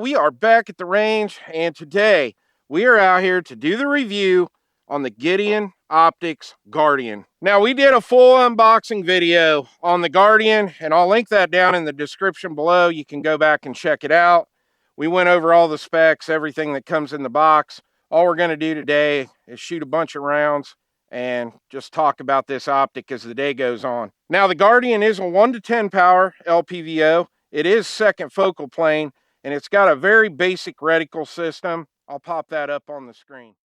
we are back at the range, and today we are out here to do the review on the Gideon Optics Guardian. Now, we did a full unboxing video on the Guardian, and I'll link that down in the description below. You can go back and check it out. We went over all the specs, everything that comes in the box. All we're going to do today is shoot a bunch of rounds and just talk about this optic as the day goes on. Now, the Guardian is a 1 to 10 power LPVO. It is second focal plane, and it's got a very basic reticle system. I'll pop that up on the screen.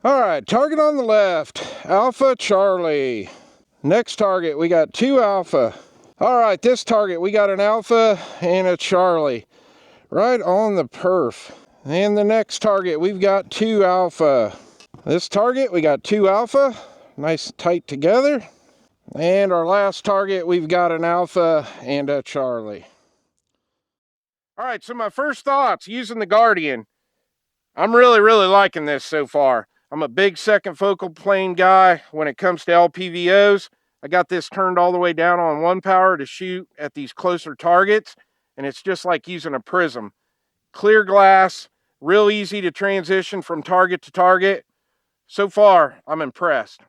All right, target on the left, Alpha Charlie. Next target, we got 2 Alpha. All right, this target, we got an Alpha and a Charlie right on the perf. And the next target, we've got 2 Alpha. This target, we got 2 Alpha, nice and tight together. And our last target, we've got an Alpha and a Charlie. All right, so my first thoughts using the Guardian. I'm really liking this so far. I'm a big second focal plane guy when it comes to LPVOs. I got this turned all the way down on 1 power to shoot at these closer targets, and it's just like using a prism. Clear glass, real easy to transition from target to target. So far, I'm impressed.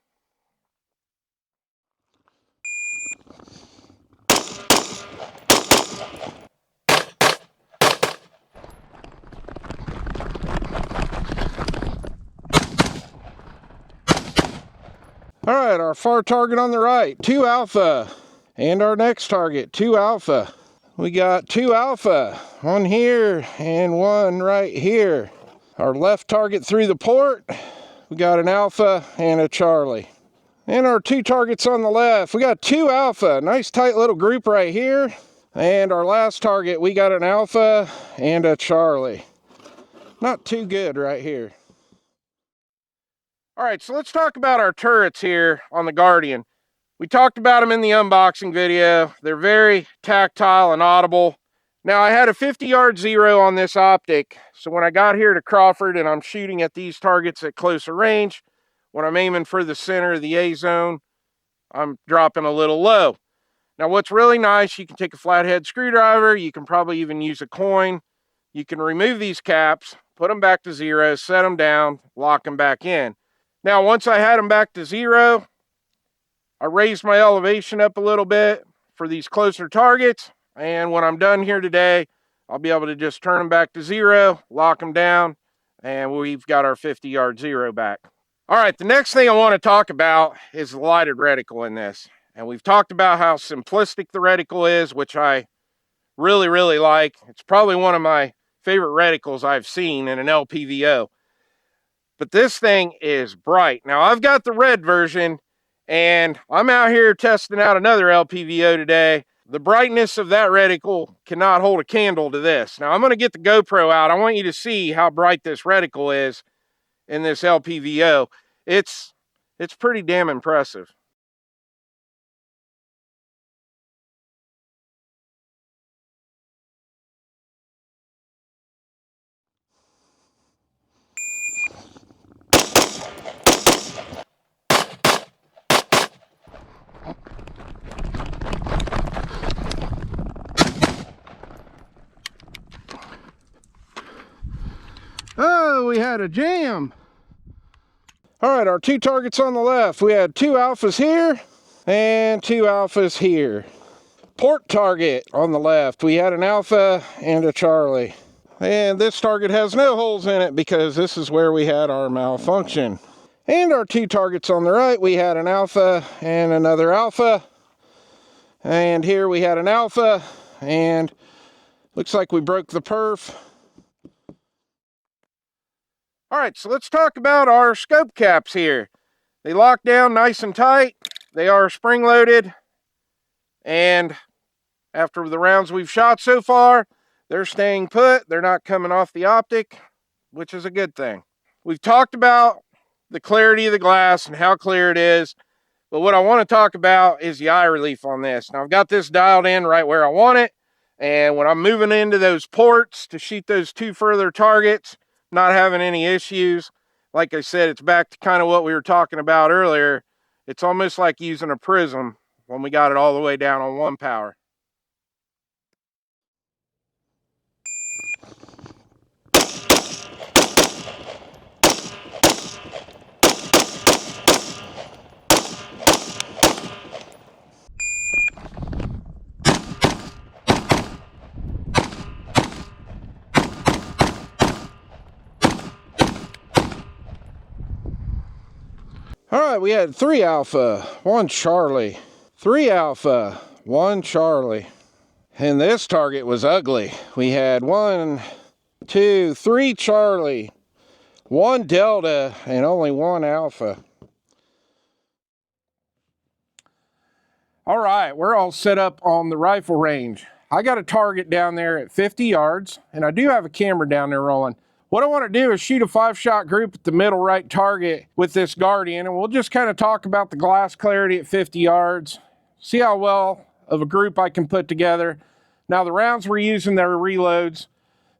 All right, our far target on the right, 2 Alpha. And our next target, 2 Alpha. We got 2 Alpha, 1 here and 1 right here. Our left target through the port, we got an Alpha and a Charlie. And our 2 targets on the left, we got 2 Alpha, nice tight little group right here. And our last target, we got an Alpha and a Charlie. Not too good right here. All right, so let's talk about our turrets here on the Guardian. We talked about them in the unboxing video. They're very tactile and audible. Now, I had a 50-yard zero on this optic, so when I got here to Crawford and I'm shooting at these targets at closer range, when I'm aiming for the center of the A zone, I'm dropping a little low. Now, what's really nice, you can take a flathead screwdriver, you can probably even use a coin. You can remove these caps, put them back to 0, set them down, lock them back in. Now, once I had them back to 0, I raised my elevation up a little bit for these closer targets. And when I'm done here today, I'll be able to just turn them back to 0, lock them down, and we've got our 50-yard zero back. All right, the next thing I want to talk about is the lighted reticle in this. And we've talked about how simplistic the reticle is, which I really like. It's probably one of my favorite reticles I've seen in an LPVO. But this thing is bright. Now, I've got the red version, and I'm out here testing out another LPVO today. The brightness of that reticle cannot hold a candle to this. Now, I'm going to get the GoPro out. I want you to see how bright this reticle is in this LPVO. It's pretty damn impressive. Oh, we had a jam. All right, our 2 targets on the left. We had 2 Alphas here and 2 Alphas here. Port target on the left. We had an Alpha and a Charlie. And this target has no holes in it because this is where we had our malfunction. And our 2 targets on the right, we had an Alpha and another Alpha. And here we had an Alpha, and looks like we broke the perf. All right, so let's talk about our scope caps here. They lock down nice and tight. They are spring-loaded, and after the rounds we've shot so far, they're staying put. They're not coming off the optic, which is a good thing. We've talked about the clarity of the glass and how clear it is. But what I want to talk about is the eye relief on this. Now I've got this dialed in right where I want it. And when I'm moving into those ports to shoot those 2 further targets, not having any issues. Like I said, it's back to kind of what we were talking about earlier. It's almost like using a prism when we got it all the way down on 1 power. All right, we had 3 Alpha, 1 Charlie. 3 Alpha, 1 Charlie. And this target was ugly. We had 1, 2, 3 Charlie, 1 Delta, and only 1 Alpha. All right, we're all set up on the rifle range. I got a target down there at 50 yards, and I do have a camera down there rolling. What I want to do is shoot a 5-shot group at the middle right target with this Guardian, and we'll just kind of talk about the glass clarity at 50 yards, see how well of a group I can put together. Now, the rounds we're using, they're reloads.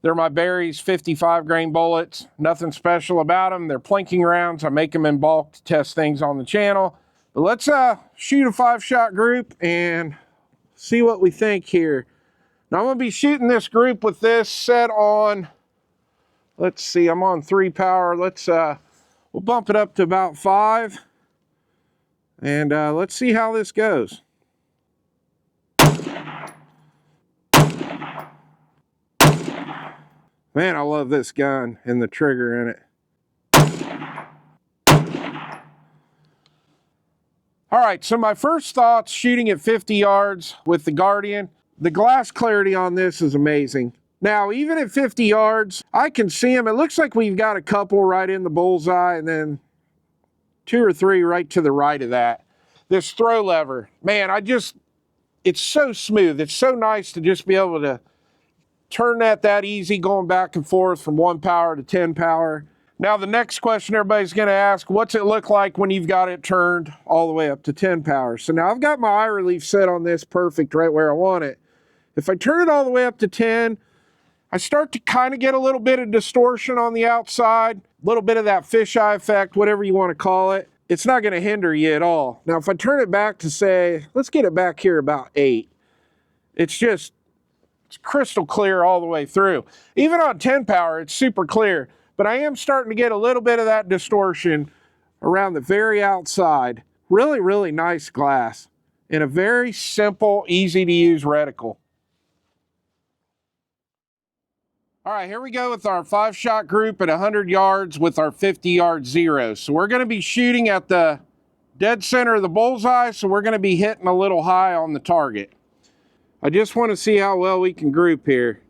They're my Berry's 55 grain bullets. Nothing special about them. They're plinking rounds. I make them in bulk to test things on the channel. But let's shoot a 5-shot group and see what we think here. Now, I'm going to be shooting this group with this set on, let's see, I'm on 3 power. We'll bump it up to about 5. And let's see how this goes. Man, I love this gun and the trigger in it. All right, so my first thoughts shooting at 50 yards with the Guardian, the glass clarity on this is amazing. Now, even at 50 yards, I can see them. It looks like we've got a couple right in the bullseye and then 2 or 3 right to the right of that. This throw lever, man, it's so smooth. It's so nice to just be able to turn that easy, going back and forth from 1 power to 10 power. Now, the next question everybody's going to ask, what's it look like when you've got it turned all the way up to 10 power? So now I've got my eye relief set on this perfect right where I want it. If I turn it all the way up to 10, I start to kind of get a little bit of distortion on the outside, a little bit of that fisheye effect, whatever you want to call it. It's not going to hinder you at all. Now, if I turn it back to say, let's get it back here about 8, it's crystal clear all the way through. Even on 10 power, it's super clear. But I am starting to get a little bit of that distortion around the very outside. Really, really nice glass. And a very simple, easy to use reticle. All right, here we go with our 5-shot group at 100 yards with our 50-yard zero. So we're going to be shooting at the dead center of the bullseye, so we're going to be hitting a little high on the target. I just want to see how well we can group here.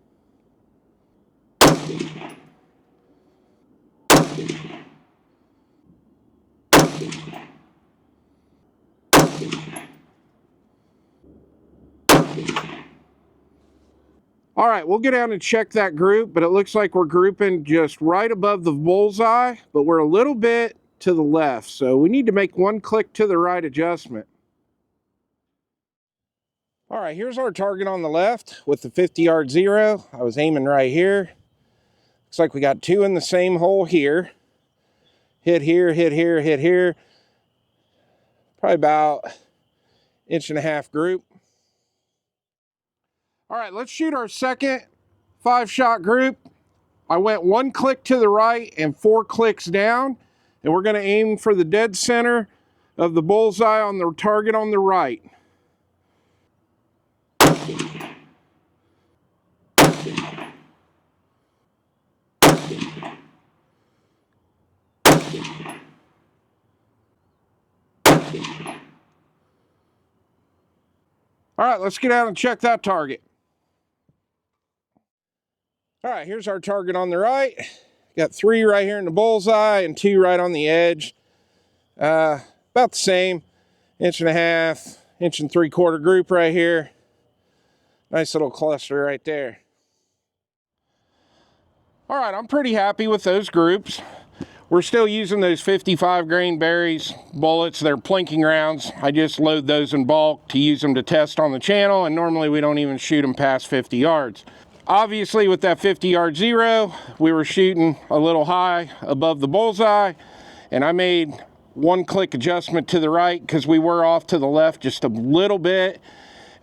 All right, we'll get down and check that group, but it looks like we're grouping just right above the bullseye, but we're a little bit to the left, so we need to make 1 click to the right adjustment. All right, here's our target on the left with the 50-yard zero. I was aiming right here. Looks like we got 2 in the same hole here. Hit here, hit here, hit here. Probably about 1.5 inch group. All right, let's shoot our second 5-shot group. I went 1 click to the right and 4 clicks down, and we're going to aim for the dead center of the bullseye on the target on the right. All right, let's get out and check that target. All right, here's our target on the right. Got 3 right here in the bullseye and 2 right on the edge. About the same, 1.5 inch, 1.75 inch group right here. Nice little cluster right there. All right, I'm pretty happy with those groups. We're still using those 55 grain berries bullets. They're plinking rounds. I just load those in bulk to use them to test on the channel, and normally we don't even shoot them past 50 yards. Obviously with that 50-yard zero, we were shooting a little high above the bullseye, and I made one click adjustment to the right because we were off to the left just a little bit,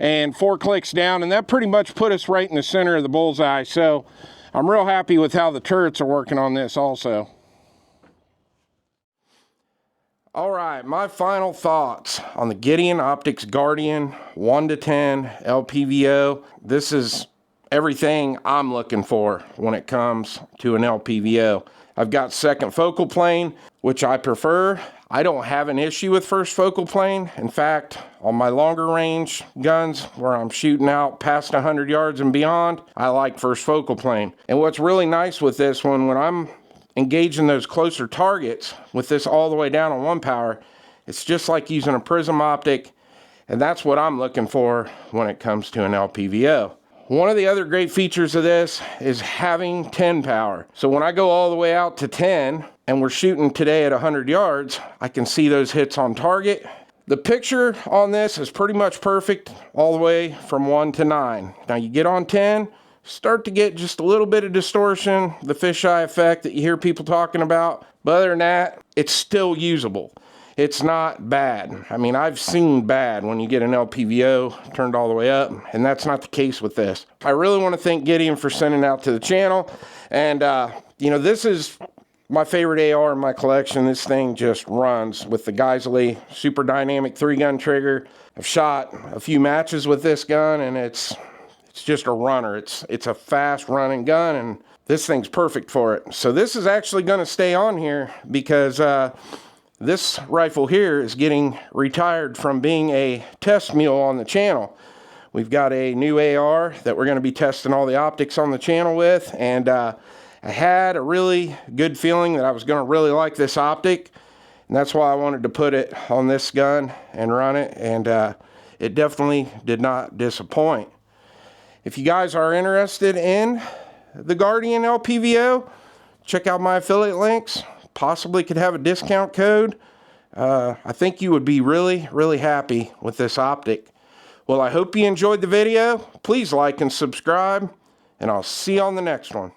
and 4 clicks down, and that pretty much put us right in the center of the bullseye. So I'm real happy with how the turrets are working on this also. All right, my final thoughts on the Gideon Optics Guardian 1-10 LPVO. This is everything I'm looking for when it comes to an LPVO. I've got second focal plane, which I prefer. I don't have an issue with first focal plane. In fact, on my longer range guns where I'm shooting out past 100 yards and beyond, I like first focal plane. And what's really nice with this one, when I'm engaging those closer targets with this all the way down on 1 power, it's just like using a prism optic, and that's what I'm looking for when it comes to an LPVO. One of the other great features of this is having 10 power. So when I go all the way out to 10 and we're shooting today at 100 yards, I can see those hits on target. The picture on this is pretty much perfect all the way from 1 to 9. Now you get on 10, start to get just a little bit of distortion, the fisheye effect that you hear people talking about. But other than that, it's still usable. It's not bad. I mean, I've seen bad when you get an LPVO turned all the way up, and that's not the case with this. I really want to thank Gideon for sending out to the channel. And, you know, this is my favorite AR in my collection. This thing just runs with the Geisley super dynamic 3-gun trigger. I've shot a few matches with this gun, and it's just a runner. It's a fast running gun, and this thing's perfect for it. So this is actually going to stay on here because this rifle here is getting retired from being a test mule on the channel. We've got a new AR that we're going to be testing all the optics on the channel with, and I had a really good feeling that I was going to really like this optic, and that's why I wanted to put it on this gun and run it, and it definitely did not disappoint. If you guys are interested in the Guardian LPVO, check out my affiliate links. Possibly could have a discount code. I think you would be really, really happy with this optic. Well, I hope you enjoyed the video. Please like and subscribe, and I'll see you on the next one.